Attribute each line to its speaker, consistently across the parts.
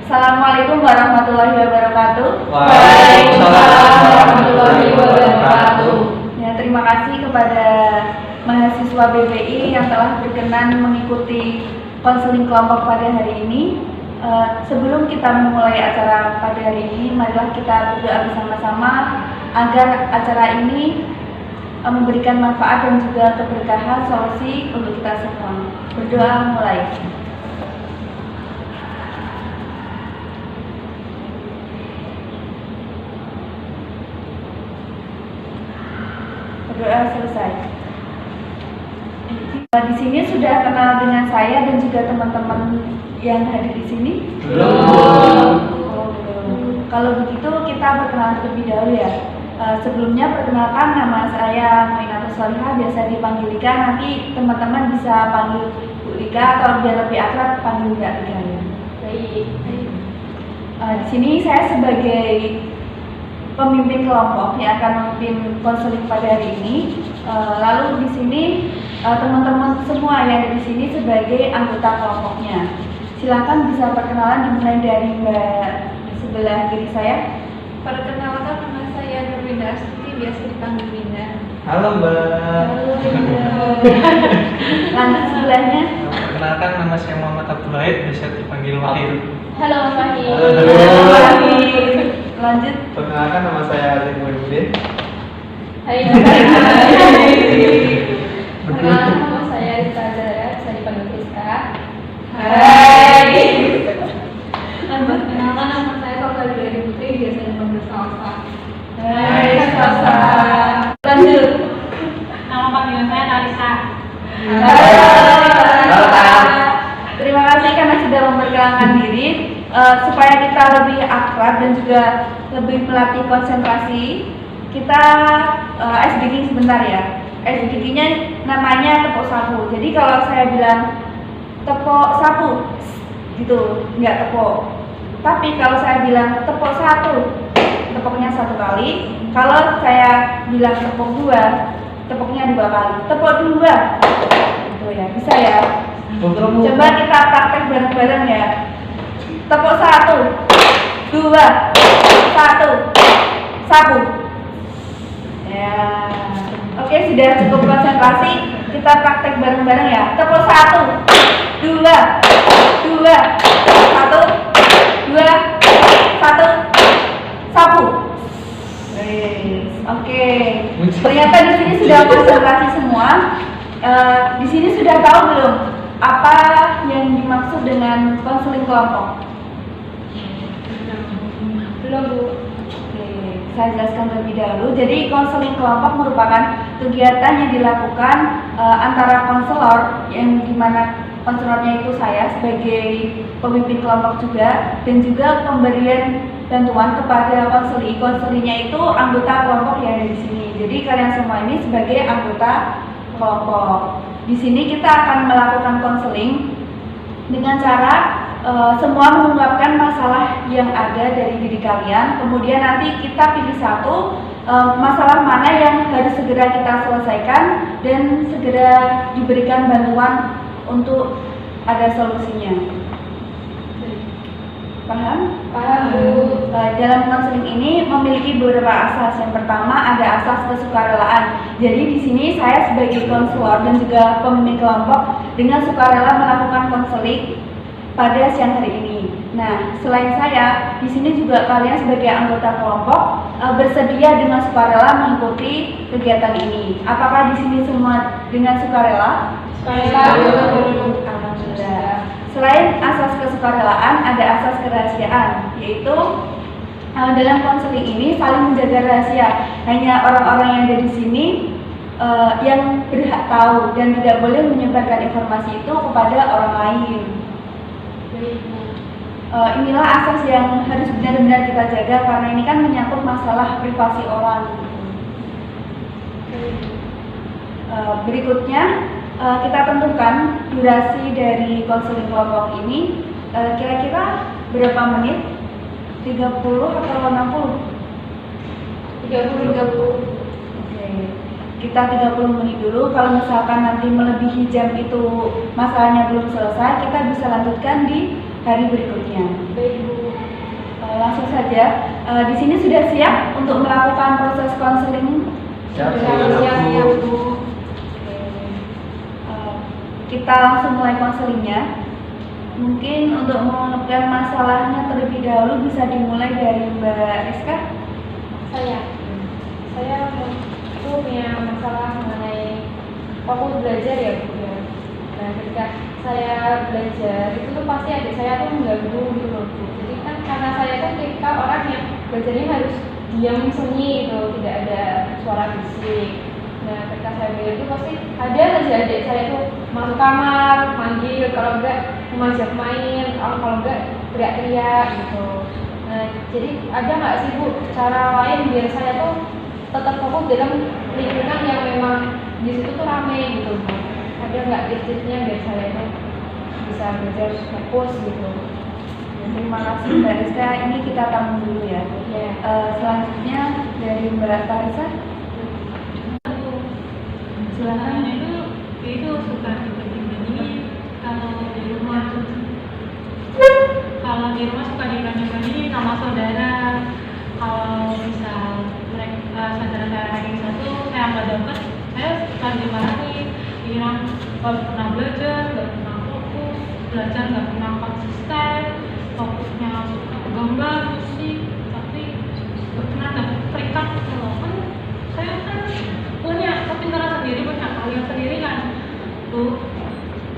Speaker 1: Assalamualaikum warahmatullahi wabarakatuh.
Speaker 2: Waalaikumsalam warahmatullahi wabarakatuh.
Speaker 1: Ya, terima kasih kepada mahasiswa BPI yang telah berkenan mengikuti konseling kelompok pada hari ini. Sebelum kita memulai acara pada hari ini, marilah kita berdoa bersama-sama agar acara ini memberikan manfaat dan juga keberkahan solusi untuk kita semua. Berdoa mulai. Berdoa selesai. Di sini sudah kenal dengan saya dan juga teman-teman yang hadir di sini?
Speaker 2: Belum.
Speaker 1: Kalau begitu kita perkenalan terlebih dahulu ya. Sebelumnya perkenalkan, nama saya Muinatus Solihah, biasa dipanggil Rika. Nanti teman-teman bisa panggil Bu Rika atau biar lebih akrab panggil Mbak Rika ya.
Speaker 2: Baik.
Speaker 1: Di sini saya sebagai pemimpin kelompok yang akan memimpin konseling pada hari ini. Lalu di sini teman-teman semua yang ada di sini sebagai anggota kelompoknya. Silakan bisa perkenalan dimulai dari Mbak sebelah kiri saya.
Speaker 3: Perkenalkan, nama saya Nurwinda Astuti, biasa dipanggil Winda.
Speaker 2: Halo Mbak.
Speaker 1: Halo Winda. Lanjut sebelahnya.
Speaker 2: Perkenalkan, nama saya Muhammad Abdul Wahid, biasa dipanggil Wahid.
Speaker 3: Halo Wahid.
Speaker 1: Lanjut.
Speaker 2: Perkenalkan, nama saya Ali Muhyiddin.
Speaker 3: Hai. Perkenalkan, nama saya Rita Zara, bisa dipanggil Rizka.
Speaker 1: Hai.
Speaker 3: Lanjut. Perkenalkan, nama saya Salsa Dewi Putri, biasa dipanggil Salsa.
Speaker 1: Hai Salsa. Lanjut.
Speaker 3: Nama panggilan saya Tarisa.
Speaker 2: Halo, Kak.
Speaker 1: Terima kasih karena sudah memperkenalkan diri. Supaya kita lebih akrab dan juga lebih melatih konsentrasi, kita SDG sebentar ya. SDG-nya namanya tepuk sapu. Jadi kalau saya bilang tepuk sapu, gitu, nggak tepuk. Tapi kalau saya bilang tepuk satu, tepuknya satu kali. Kalau saya bilang tepuk dua, tepuknya dua kali. Tepuk dua, gitu ya, bisa ya. Coba kita praktek bareng-bareng ya. Tepuk satu, dua, satu, sapu. Ya, oke, sudah cukup konsentrasi. Kita praktek bareng-bareng ya. Tepuk satu, dua, satu, dua, satu, sapu. Oke. Ternyata di sini sudah konsentrasi semua. Di sini sudah tahu belum apa yang dimaksud dengan konseling kelompok?
Speaker 3: Belum, Bu.
Speaker 1: Oke, saya jelaskan terlebih dahulu. Jadi konseling kelompok merupakan kegiatan yang dilakukan antara konselor, yang dimana konselornya itu saya sebagai pemimpin kelompok juga, dan juga pemberian bantuan kepada konseli. Konselinya itu anggota kelompok yang ada di sini. Jadi kalian semua ini sebagai anggota kelompok. Di sini kita akan melakukan konseling dengan cara semua mengungkapkan masalah yang ada dari diri kalian. Kemudian nanti kita pilih satu masalah mana yang harus segera kita selesaikan dan segera diberikan bantuan untuk ada solusinya. Paham?
Speaker 3: Paham, Bu.
Speaker 1: Dalam konseling ini memiliki beberapa asas. Yang pertama ada asas kesukarelaan. Jadi di sini saya sebagai konselor dan juga pemimpin kelompok dengan sukarela melakukan konseling pada siang hari ini. Nah, selain saya, di sini juga kalian sebagai anggota kelompok bersedia dengan sukarela mengikuti kegiatan ini. Apakah di sini semua dengan sukarela?
Speaker 3: Sukarela.
Speaker 1: Alhamdulillah. Selain asas kesukarelaan, ada asas kerahasiaan, yaitu dalam konseling ini saling menjaga rahasia. Hanya orang-orang yang ada di sini yang berhak tahu dan tidak boleh menyebarkan informasi itu kepada orang lain. Inilah asas yang harus benar-benar kita jaga karena ini kan menyangkut masalah privasi orang. Berikutnya kita tentukan durasi dari konseling kelompok ini kira-kira berapa menit? 30 atau 60?
Speaker 3: 30.
Speaker 1: Oke. Kita 30 menit dulu. Kalau misalkan nanti melebihi jam itu masalahnya belum selesai, kita bisa lanjutkan di hari berikutnya.
Speaker 3: Baik, Bu.
Speaker 1: langsung saja. Di sini sudah siap untuk melakukan proses konseling?
Speaker 4: Siap,
Speaker 1: Siap, Bu. Kita langsung mulai konselingnya. Mungkin untuk mengungkapkan masalahnya terlebih dahulu bisa dimulai dari Mbak Rizka.
Speaker 3: Saya itu punya masalah mengenai fokus belajar ya Bu ya. Nah ketika saya belajar itu tuh pasti adik saya tuh mengganggu gitu loh Bu. Jadi kan karena saya tuh tipikal orang yang belajarnya harus diam sunyi gitu, tidak ada suara bisik. Nah ketika saya belajar itu pasti ada aja adik saya tuh masuk kamar, manggil, kalau enggak mengajak main, kalau enggak teriak-teriak gitu. Nah jadi ada nggak sih Bu cara lain biar saya tuh tetap fokus dalam lingkungan yang memang di situ tuh rame gitu Bu? Ada nggak tips-tipsnya biar saya tuh bisa belajar fokus gitu?
Speaker 1: Terima kasih Mbak Rizka. Ini kita tamu dulu ya.
Speaker 3: Ya.
Speaker 1: Selanjutnya dari Mbak Tarisa. Silakan.
Speaker 5: Itu suka dibanding kalau di rumah suka dibanding sama saudara. Kalau misal mereka saudara saya ranking 1, saya nggak dapet, saya suka dimarahin, bilang kalau pernah belajar nggak pernah fokus, belajar nggak pernah konsisten, fokusnya suka gambar musik, tapi nggak pernah dapet peringkat. Kalau kan saya kan punya kepintaran sendiri, punya keahlian sendiri kan. Tuh,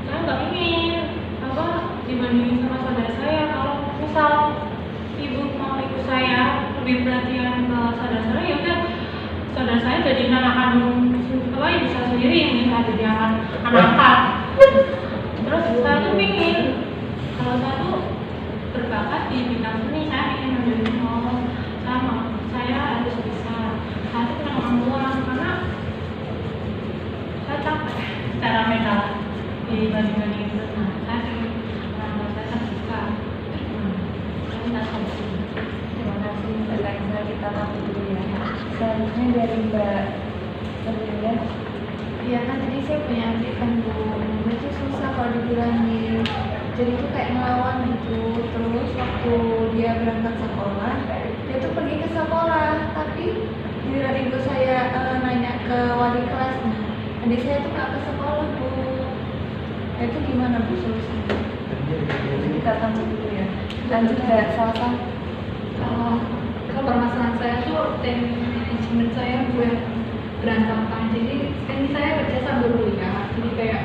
Speaker 5: saya nggak ingin dibandingin sama saudara saya. Kalau misal ibu mau ikut saya lebih perhatian ke saudara saya, ya udah saudara saya jadi anak kandung ya bisa sendiri yang bisa jadi anak angkat. Terus saya tuh ingin kalau saya tuh berbakat di bidang seni, saya ingin menjadi saya harus bisa. Saya tuh pernah ngomong karena saya capek secara mental dibanding itu. Nah, saya ingin saya terbuka. Saya minta solusi.
Speaker 1: Terima kasih Mbak Tarisa. Kita tamu dulu ya. Selanjutnya dari Mbak Terlinda.
Speaker 6: Iya kan tadi saya punya adik kan Bu, itu susah kalau dibilangin, jadi itu kayak ngelawan gitu. Terus waktu dia berangkat sekolah, dia tuh pergi ke sekolah, tapi giliran ibu saya nanya ke wali kelasnya, adik saya tuh nggak ke sekolah Bu. Nah, itu gimana Bu solusinya?
Speaker 1: Kita tamu dulu ya. Lanjut Mbak Salsa.
Speaker 3: Kalau permasalahan saya tuh tim manajemen saya gue berantakan. Jadi ini saya kerja sambil kuliah. Jadi kayak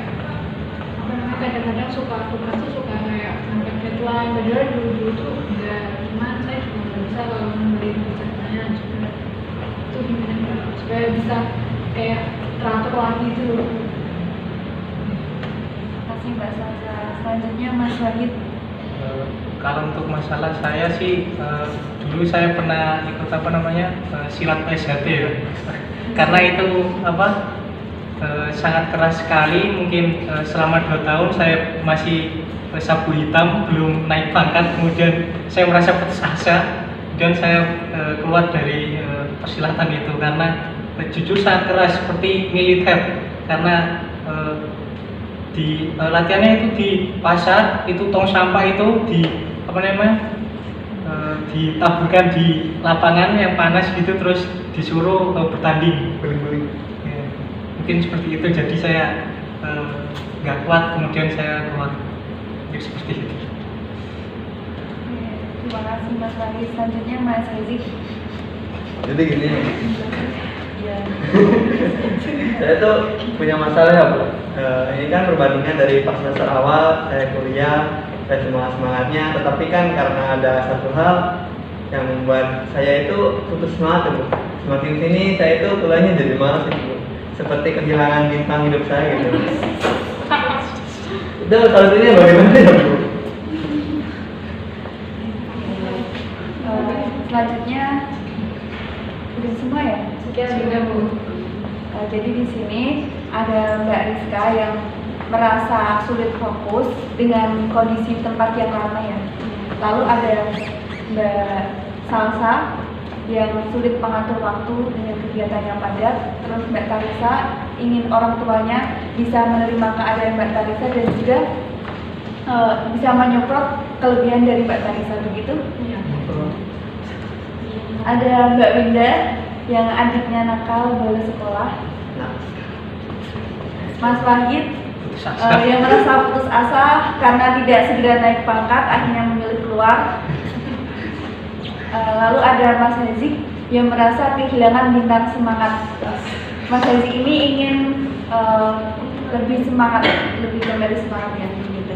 Speaker 3: kadang-kadang suka tugas tuh suka kayak sampai deadline. Padahal dulu tuh enggak, cuman saya cuma nggak bisa kalau memberi rencananya juga. Itu gimana Mbak? Supaya bisa kayak teratur lagi tuh.
Speaker 1: Terima kasih Mbak Salsa. Selanjutnya Mas Wahid.
Speaker 2: Kalau untuk masalah saya sih dulu saya pernah ikut silat SHT ya. Karena itu sangat keras sekali. Mungkin selama 2 tahun saya masih sabu hitam, belum naik pangkat. Kemudian saya merasa putus asa dan saya keluar dari persilatan itu karena jujur sangat keras seperti militer. Karena di latihannya itu di pasar, itu tong sampah itu ditaburkan di lapangan yang panas gitu, terus disuruh bertanding beling-beling ya, mungkin seperti itu. Jadi saya nggak kuat, kemudian saya keluar ya, seperti itu.
Speaker 1: Terima kasih Mas Wahid. Selanjutnya Mas Rizik.
Speaker 4: Jadi gini,
Speaker 1: Iya.
Speaker 4: saya tuh punya masalah ya Bu. Ini kan perbandingan dari pas semester awal saya kuliah, saya semangatnya, tetapi kan karena ada satu hal yang membuat saya itu putus semangat ya Bu. Semakin sini saya itu kuliahnya jadi malas ya Bu. Seperti kehilangan bintang hidup saya gitu. Itu solusinya bagaimana ya Bu?
Speaker 1: Selanjutnya udah semua ya?
Speaker 3: Sudah Bu.
Speaker 1: Jadi di sini ada Mbak Rizka yang merasa sulit fokus dengan kondisi tempat yang ramai ya. Lalu ada Mbak Salsa yang sulit mengatur waktu dengan kegiatan yang padat. Terus Mbak Tarisa ingin orang tuanya bisa menerima keadaan Mbak Tarisa dan juga bisa menyemprot kelebihan dari Mbak Tarisa, begitu?
Speaker 3: Iya.
Speaker 1: Ada Mbak Winda yang adiknya nakal bolos sekolah.
Speaker 4: Nah,
Speaker 1: Mas Wahid yang merasa putus asa karena tidak segera naik pangkat, akhirnya memilih keluar. Lalu ada Mas Hazik yang merasa kehilangan bintang semangat. Mas Hazik ini ingin lebih semangat, lebih kembali semangatnya gitu.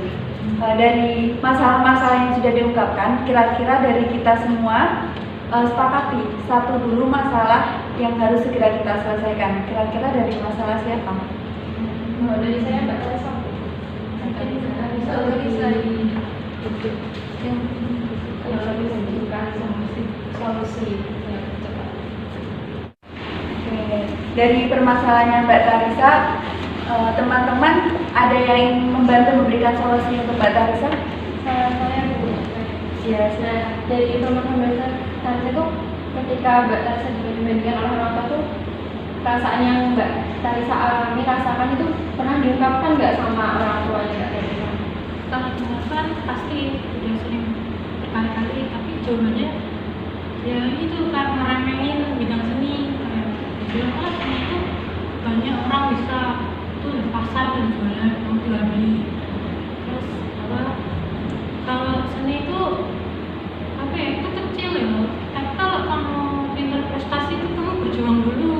Speaker 1: Dari masalah-masalah yang sudah diungkapkan, kira-kira dari kita semua sepakati satu dulu masalah yang harus segera kita selesaikan. Kira-kira dari masalah siapa?
Speaker 3: Dari saya Mbak Teresa. Mungkin bisa lebih yang lebih menunjukkan solusi yang cepat.
Speaker 1: Oke. Dari permasalahannya Mbak Tarisa, teman-teman ada yang ingin membantu memberikan solusi untuk Mbak Tarisa?
Speaker 3: Saya
Speaker 1: Yes.
Speaker 3: Nah, dari teman-teman Tarisa itu ketika Mbak Tarisa dibandingkan oleh orang tua tuh perasaan yang Mbak Tarisa alami rasakan itu pernah diungkapkan nggak sama orang tuanya Mbak Tarisa?
Speaker 5: Kalau diungkapkan pasti udah sering berkali-kali, tapi jawabannya ya itu kan meremehin bidang seni. Kayak bilang kan seni itu banyak orang bisa tuh di pasar dan jualan mau jual beli. Terus apa? Kalau seni itu apa ya, itu kecil ya. Tapi kalau kamu pintar prestasi itu kamu berjuang dulu.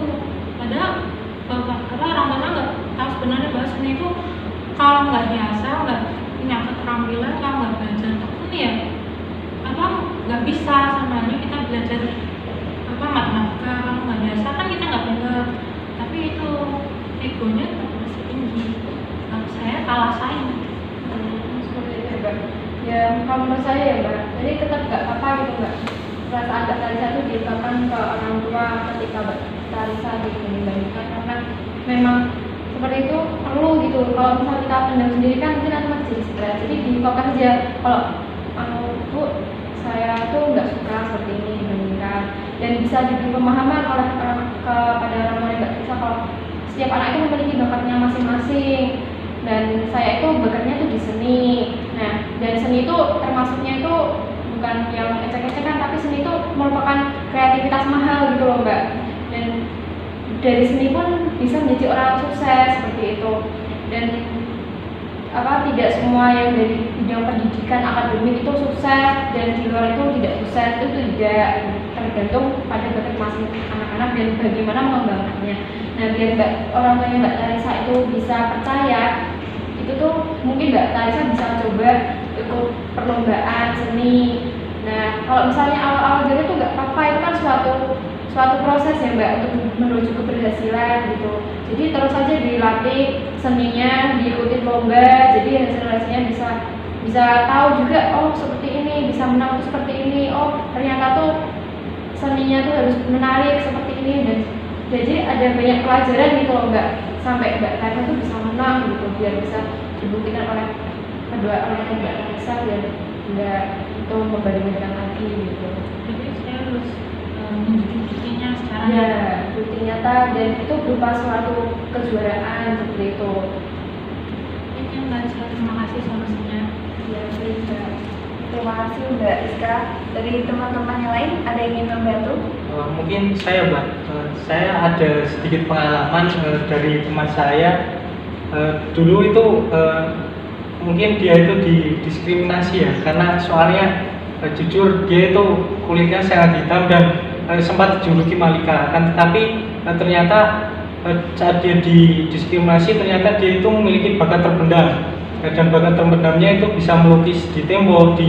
Speaker 5: Padahal kalau orang tua nggak tahu sebenarnya bahwa seni itu kalau nggak biasa, nggak punya keterampilan, kalau nggak belajar tekun ya apa nggak bisa. Sama halnya kita belajar apa matematika, kalau nggak biasa kan kita nggak pintar. Tapi itu egonya tetap masih tinggi. Kalau saya kalah saing.
Speaker 3: Seperti itu ya Mbak. Ya kalau menurut saya ya Mbak, jadi tetap nggak apa-apa gitu Mbak. Perasaan Mbak Tarisa itu diungkapkan ke orang tua ketika Mbak Tarisa dibandingkan, karena memang seperti itu perlu gitu. Kalau misalnya kita pendam sendiri kan mungkin nanti masih jadi stres. Jadi diungkapkan aja kalau Bu, saya tuh nggak suka seperti ini dibandingkan, dan bisa diberi pemahaman oleh kepada orang tua Mbak Tarisa kalau setiap anak itu memiliki bakatnya masing-masing. Dan saya itu bekerja tuh di seni. Nah, dan seni itu termasuknya itu bukan yang ecek-ecekan, tapi seni itu merupakan kreativitas mahal gitu loh Mbak. Dan dari seni pun bisa menjadi orang sukses seperti itu. Dan tidak semua yang dari bidang pendidikan akademik itu sukses, dan di luar itu tidak sukses. Itu tidak tergantung pada bakat masing anak-anak dan bagaimana mengembangkannya. Nah, biar orang tuanya Mbak Tarisa itu bisa percaya, itu tuh mungkin Mbak Tarisa bisa coba ikut perlombaan seni. Nah, kalau misalnya awal-awal gagal tuh nggak apa-apa, itu kan suatu proses ya Mbak untuk menuju keberhasilan gitu. Jadi terus saja dilatih seninya, diikuti lomba, jadi hasil-hasilnya bisa tahu juga, oh seperti ini, bisa menang tuh seperti ini, oh ternyata tuh seninya tuh harus menarik seperti ini. Dan jadi ada banyak pelajaran gitu loh Mbak, sampai Mbak Tarisa tuh bisa menang gitu, biar bisa dibuktikan oleh kedua orang yang Mbak Tarisa, biar nggak itu membanding-bandingkan lagi gitu.
Speaker 5: Jadi saya harus menunjukkan buktinya sekarang.
Speaker 3: Ya, bukti nyata, dan itu berupa suatu kejuaraan seperti itu.
Speaker 5: Ini Mbak Iska, terima kasih solusinya.
Speaker 3: Ya, bisa.
Speaker 1: Terima kasih Mbak Iska. Dari teman-teman yang lain ada yang ingin membantu?
Speaker 2: Mungkin saya Mbak, saya ada sedikit pengalaman dari teman saya. Dulu itu mungkin dia itu didiskriminasi ya, karena soalnya jujur dia itu kulitnya sangat hitam dan sempat dijuluki Malika, kan, tetapi ternyata saat dia didiskriminasi ternyata dia itu memiliki bakat terpendam, dan bakat terpendamnya itu bisa melukis di tembok,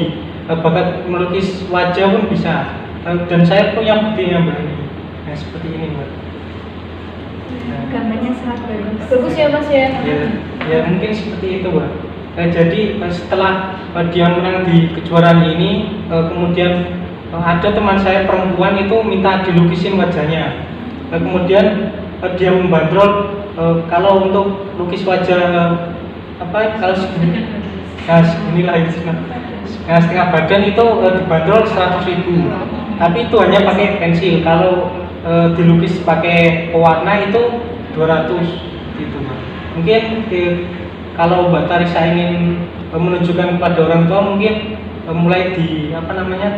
Speaker 2: bakat melukis wajah pun bisa, dan saya punya buktinya Mbak ini. Nah, seperti ini Mbak.
Speaker 1: Gambarnya sangat bagus.
Speaker 3: Bagus ya Mas ya.
Speaker 2: Ya mungkin seperti itu Mbak. Jadi setelah dia menang di kejuaraan ini, kemudian ada teman saya perempuan itu minta dilukisin wajahnya. Kemudian dia membandrol kalau untuk lukis wajah kalau segini, seginilah itu, setengah badan itu dibanderol 100.000. Tapi itu hanya pakai pensil. Kalau dilukis pakai pewarna itu 200 gitu Mbak. Mungkin kalau Mbak Tarisa ingin menunjukkan kepada orang tua, mungkin mulai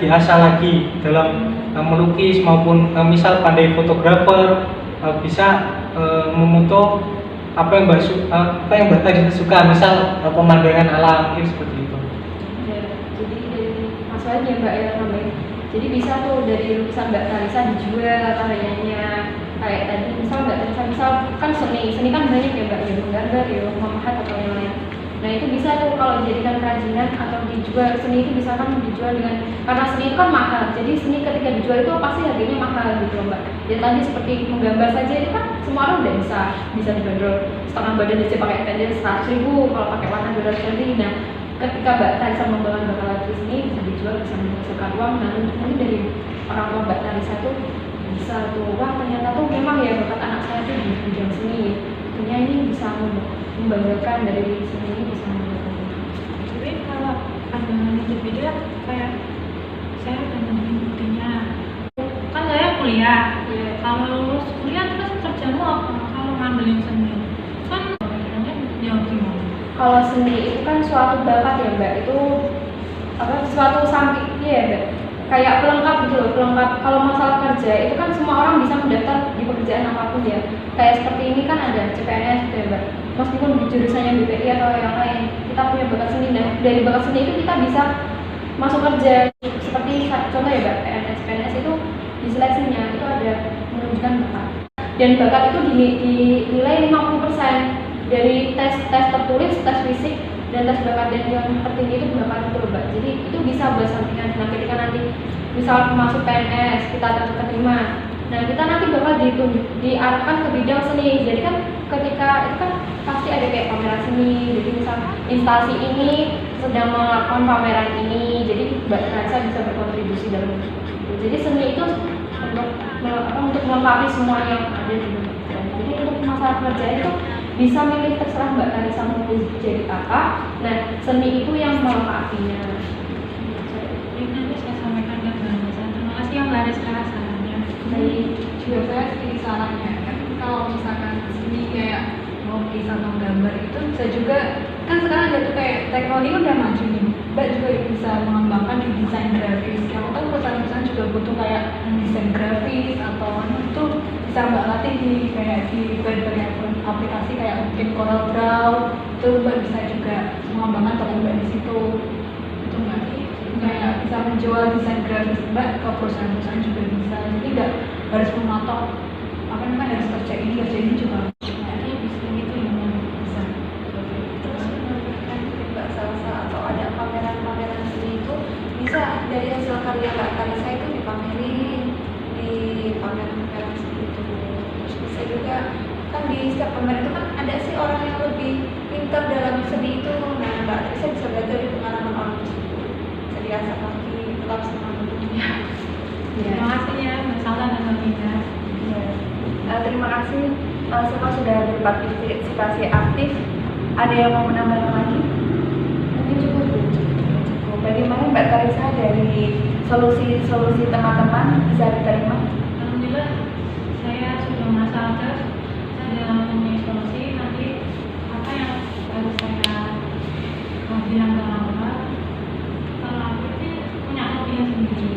Speaker 2: diasah lagi dalam melukis maupun misal pandai fotografer, bisa memoto apa yang Mbak tadi suka, misal pemandangan alam mungkin seperti itu.
Speaker 3: Ya, jadi dari masalahnya Mbak ya namanya. Jadi bisa tuh dari lukisan Mbak Talisa dijual karyanya. Kayak tadi misal Mbak Talisa misal kan seni kan banyak ya Mbak, ya menggambar ya memahat atau yang lain. Nah itu bisa tuh kalau dijadikan kerajinan atau dijual. Seni itu bisa kan dijual dengan, karena seni itu kan mahal, jadi seni ketika dijual itu pasti harganya mahal gitu Mbak. Ya tadi seperti menggambar saja itu kan semua orang udah bisa dibanderol setengah badan aja pakai pensil 100.000, kalau pakai warna 200.000. Nah ketika Mbak Talisa membangun bakal lagi seni bisa dijual, bisa menghasilkan uang. Nah nanti dari orang tua Mbak Talisa tuh bisa tuh, wah ternyata tuh memang ya bakat anak saya tuh di bidang seni, tentunya ini bisa membanggakan, dari seni ini bisa membanggakan.
Speaker 5: Tapi kalau ada YouTube video kayak saya udah nemuin buktinya, kan saya kuliah. Kalau lulus kuliah terus kerjamu apa? Kalau ngambilin seni kan pikirannya jauh gimana?
Speaker 3: Kalau seni itu kan suatu bakat ya Mbak, itu suatu samping ya Mbak, kayak pelengkap gitu loh, pelengkap. Kalau masalah kerja itu kan semua orang bisa mendaftar di pekerjaan apapun ya. Kayak seperti ini kan ada CPNS gitu ya Mbak, meskipun di jurusannya BPI atau yang lain, kita punya bakat seni. Nah dari bakat seni itu kita bisa masuk kerja. Seperti contoh ya Mbak, PNS itu di seleksinya itu ada menunjukkan bakat, dan bakat itu dinilai 50% dari tes tertulis, tes fisik, dan tes bakat. Dan yang tertinggi itu bakat itu Mbak. Jadi itu bisa buat sampingan. Nah ketika nanti misal masuk PNS kita terterima, nah kita nanti bakal diarahkan ke bidang seni. Jadi kan ketika itu kan pasti ada kayak pameran seni, jadi misal instansi ini sedang melakukan pameran ini, jadi Mbak Talisa bisa berkontribusi dalam itu. Jadi seni itu untuk melengkapi semua yang ada di dunia. Jadi untuk masalah kerja itu bisa milih, terserah Mbak Talisa mau jadi apa. Nah seni itu yang melengkapinya.
Speaker 5: Ini nanti saya sampaikan ke Mbak Nisa. Terima kasih yang Mbak Nisa sarannya.
Speaker 6: Jadi juga saya sedikit sarannya kan, kalau misalkan seni kayak melukis atau gambar itu bisa juga, kan sekarang ada tuh kayak teknologi udah maju nih, Mbak juga bisa mengembangkan di desain grafis. Kamu kan perusahaan-perusahaan juga butuh kayak desain grafis atau itu bisa Mbak latih di kayak di berbagai aplikasi kayak mungkin Corel Draw, itu Mbak bisa juga mengembangkan bakat Mbak di situ. Itu Mbak kayak bisa menjual desain grafis Mbak ke perusahaan-perusahaan juga bisa. Jadi nggak harus mematok harus kerja ini juga.
Speaker 5: Jadi bisa gitu ya Mbak.
Speaker 6: Bisa.
Speaker 1: Terus menurutkan Mbak Salsa atau ada pameran seni itu bisa dari hasil karya Mbak Talisa itu dipamerin di pameran seni itu. Terus bisa juga kan di setiap pameran itu kan ada sih orang yang lebih pintar dalam seni itu. Nah Mbak Talisa bisa belajar dari pengalaman orang tersebut, bisa diasah lagi, tetap semangat.
Speaker 5: Terima kasih ya Mbak Salsa dan Mbak Nisa.
Speaker 1: Terima kasih semua sudah berpartisipasi aktif. Ada yang mau menambahkan lagi? Mungkin cukup. Bagaimana Mbak Talisa dari solusi teman-teman bisa diterima?
Speaker 5: Alhamdulillah saya sudah merasa ada, saya mempunyai solusi. Nanti apa yang harus saya bilang ke orang-orang, kalau aku sih punya opini sendiri.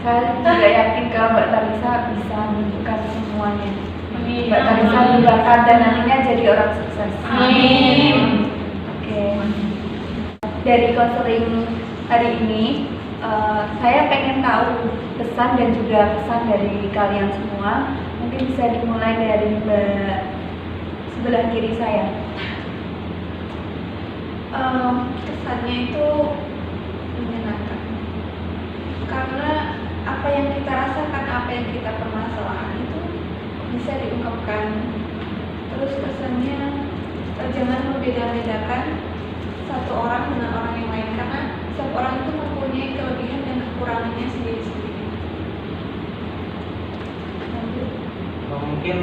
Speaker 1: Saya juga yakin kalau Mbak Talisa bisa menunjukkan semuanya.
Speaker 5: Amin.
Speaker 1: Mbak Talisa berbakat dan nantinya jadi orang sukses.
Speaker 5: Amin.
Speaker 1: Oke. Dari konseling hari ini, saya pengen tahu pesan dan juga pesan dari kalian semua. Mungkin bisa dimulai dari Mbak sebelah kiri saya.
Speaker 6: Kesannya itu menyenangkan karena apa yang kita rasakan, apa yang kita permasalahan itu bisa diungkapkan. Terus kesannya jangan membeda-bedakan satu orang dengan orang yang lain, karena setiap orang itu mempunyai kelebihan dan kekurangannya sendiri-sendiri.
Speaker 2: Mungkin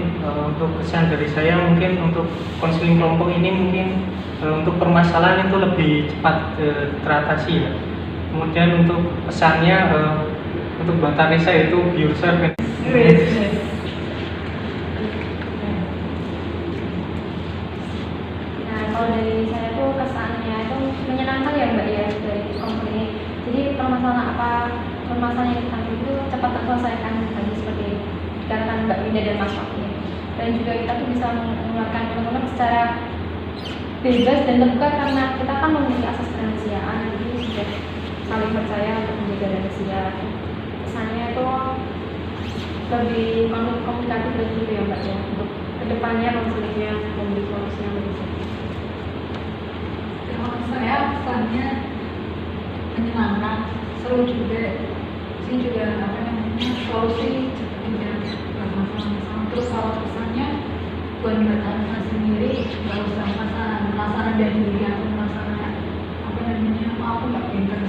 Speaker 2: untuk kesan dari saya, mungkin untuk konseling kelompok ini mungkin untuk permasalahan itu lebih cepat teratasi ya. Kemudian untuk pesannya untuk Mbak Talisa itu be yourself.
Speaker 3: Nah kalau dari saya tuh kesannya itu menyenangkan ya Mbak ya dari konseling. Jadi permasalahan yang kita itu cepat terselesaikan tadi seperti dikatakan Mbak Winda dan Mas Fakih. Dan juga kita tuh bisa mengeluarkan teman-teman secara bebas dan terbuka karena kita kan memiliki asas kerahasiaan, jadi sudah saling percaya untuk menjaga rahasia. Kesannya itu lebih komunikatif dan gitu ya Mbak ya, untuk kedepannya konselingnya memberi solusi yang lebih baik.
Speaker 6: Kalau saya pesannya menyenangkan, seru juga. Sih juga solusi cepat juga masalah-masalah. Terus kalau pesannya buat Mbak Tarisa sendiri nggak usah merasa rendah diri atau merasa aku nggak pintar.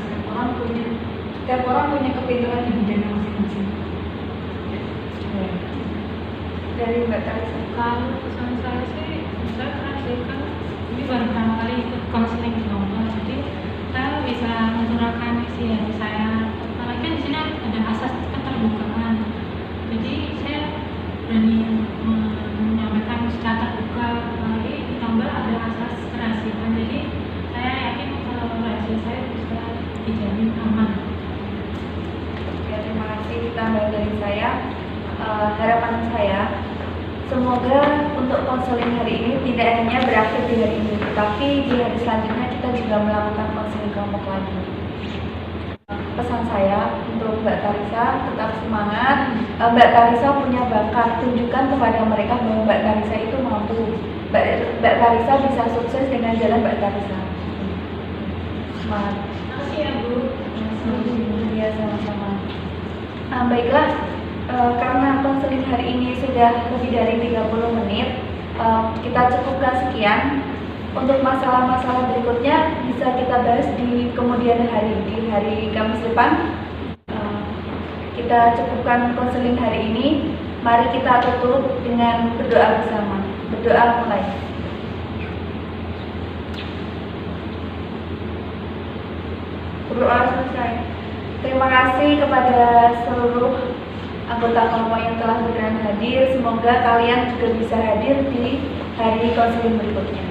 Speaker 6: Setiap orang punya kepintaran di bidangnya masing-masing.
Speaker 1: Dari Mbak Tarisa.
Speaker 5: Kalau pesan saya sih, saya merasakan ini baru pertama kali ikut konseling di Lombok, jadi saya bisa mencurahkan isi hati saya. Apalagi kan di sini ada asas keterbukaan, jadi saya berani menyampaikan secara terbuka. Apalagi ditambah ada asas kerahasiaan, jadi saya yakin kalau rahasia saya bisa dijamin aman.
Speaker 1: Ya, terima kasih tambahan dari saya. Harapan saya semoga untuk konseling hari ini tidak hanya berakhir di hari ini, tetapi di hari selanjutnya kita juga melakukan konseling kelompok lagi. Pesan saya untuk Mbak Tarisa, tetap semangat. Mbak Tarisa punya bakat, tunjukkan kepada mereka bahwa Mbak Tarisa itu mampu. Mbak Tarisa bisa sukses dengan jalan Mbak Tarisa. Semangat.
Speaker 5: Makasih ya Bu.
Speaker 1: Ya, sama-sama. Baiklah, karena konseling hari ini sudah lebih dari 30 menit, kita cukupkan sekian. Untuk masalah-masalah berikutnya bisa kita bahas di kemudian hari, di hari Kamis depan. Kita cukupkan konseling hari ini. Mari kita tutup dengan berdoa bersama. Berdoa mulai. Berdoa selesai. Terima kasih kepada seluruh anggota kelompok yang telah berkenan hadir. Semoga kalian juga bisa hadir di hari konseling berikutnya.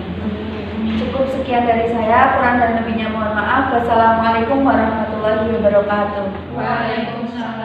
Speaker 1: Cukup sekian dari saya, kurang dan lebihnya mohon maaf. Wassalamualaikum warahmatullahi wabarakatuh.
Speaker 5: Waalaikumsalam.